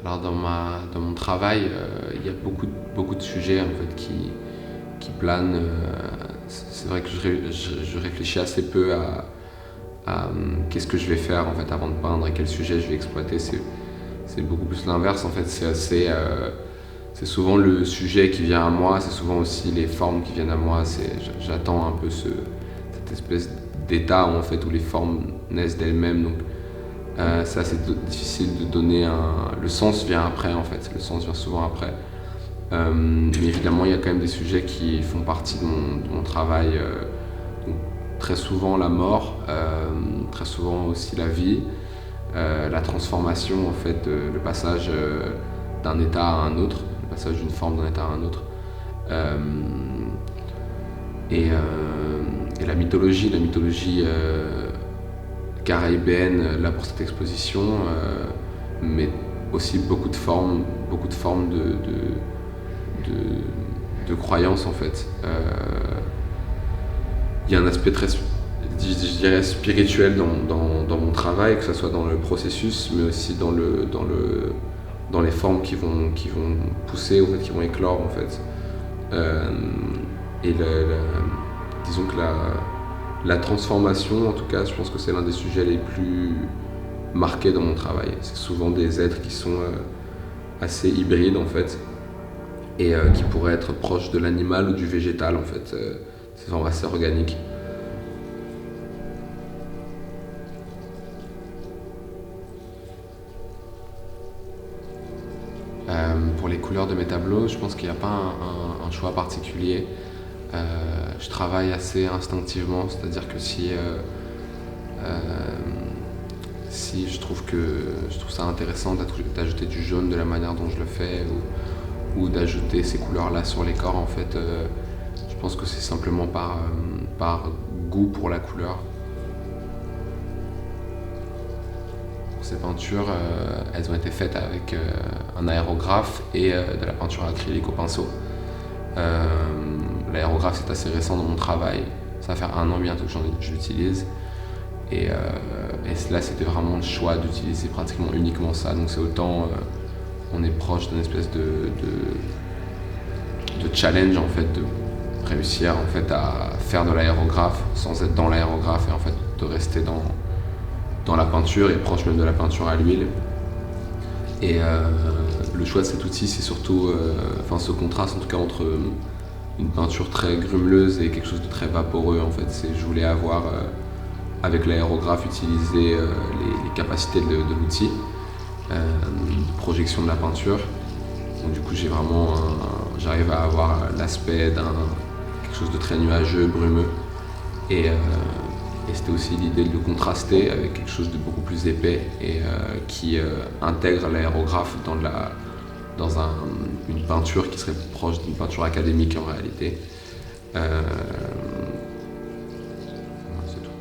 Alors dans mon travail, il y a beaucoup de sujets en fait qui planent. C'est vrai que je réfléchis assez peu à qu'est-ce que je vais faire en fait avant de peindre et quel sujet je vais exploiter. C'est beaucoup plus l'inverse en fait. C'est souvent le sujet qui vient à moi, c'est souvent aussi les formes qui viennent à moi. J'attends un peu cette espèce d'état en fait où les formes naissent d'elles-mêmes. Donc c'est assez difficile de donner le sens vient après en fait. Le sens vient souvent après. Mais évidemment, il y a quand même des sujets qui font partie de mon travail. Donc, très souvent la mort, très souvent aussi la vie, la transformation en fait, le passage d'un état à un autre, le passage d'une forme d'un état à un autre. Euh, et la mythologie caribéenne là pour cette exposition, mais aussi beaucoup de formes de croyances en fait. Il y a un aspect très, je dirais, spirituel dans mon travail, que ce soit dans le processus, mais aussi dans les formes qui vont pousser, en fait, qui vont éclore en fait. Et disons que la transformation, en tout cas, je pense que c'est l'un des sujets les plus marqués dans mon travail. C'est souvent des êtres qui sont assez hybrides en fait, et qui pourraient être proches de l'animal ou du végétal en fait. C'est vraiment assez organique. Pour les couleurs de mes tableaux, je pense qu'il n'y a pas un choix particulier. Je travaille assez instinctivement, c'est-à-dire que si je trouve ça intéressant d'ajouter du jaune de la manière dont je le fais, ou d'ajouter ces couleurs-là sur les corps, en fait, je pense que c'est simplement par goût pour la couleur. Pour ces peintures, elles ont été faites avec un aérographe et de la peinture acrylique au pinceau. L'aérographe, c'est assez récent dans mon travail. Ça va faire 1 an bientôt que je l'utilise. Et là, c'était vraiment le choix d'utiliser pratiquement uniquement ça. Donc c'est autant on est proche d'une espèce de challenge en fait, de réussir en fait à faire de l'aérographe sans être dans l'aérographe, et en fait de rester dans la peinture et proche même de la peinture à l'huile. Et le choix de cet outil, c'est surtout ce contraste en tout cas entre une peinture très grumeleuse et quelque chose de très vaporeux en fait. Je voulais avoir avec l'aérographe utiliser les capacités de l'outil, de projection de la peinture. Donc du coup j'arrive à avoir l'aspect quelque chose de très nuageux, brumeux, et c'était aussi l'idée de le contraster avec quelque chose de beaucoup plus épais et qui intègre l'aérographe dans une peinture qui serait proche d'une peinture académique en réalité. C'est tout.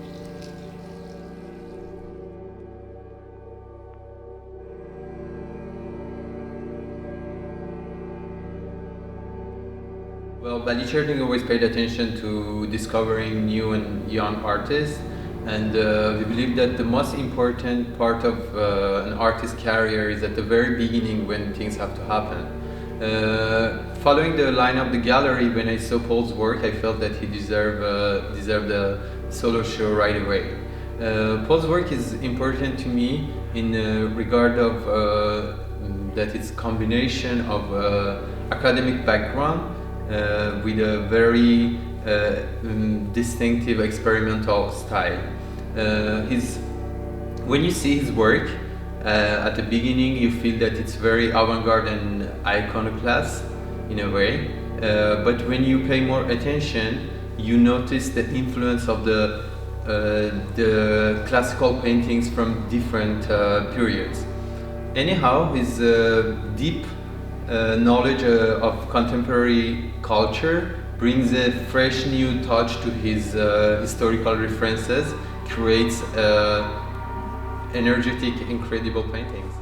Well, Bali Cherding always paid attention to discovering new and young artists, and we believe that the most important part of an artist's career is at the very beginning when things have to happen. Following the line of the gallery, when I saw Paul's work, I felt that he deserved a solo show right away. Paul's work is important to me in regard of that it's combination of academic background with a very distinctive experimental style. When you see his work, at the beginning you feel that it's very avant-garde and iconoclast in a way, but when you pay more attention, you notice the influence of the classical paintings from different periods. Anyhow, his deep knowledge of contemporary culture brings a fresh new touch to his historical references, creates energetic, incredible paintings.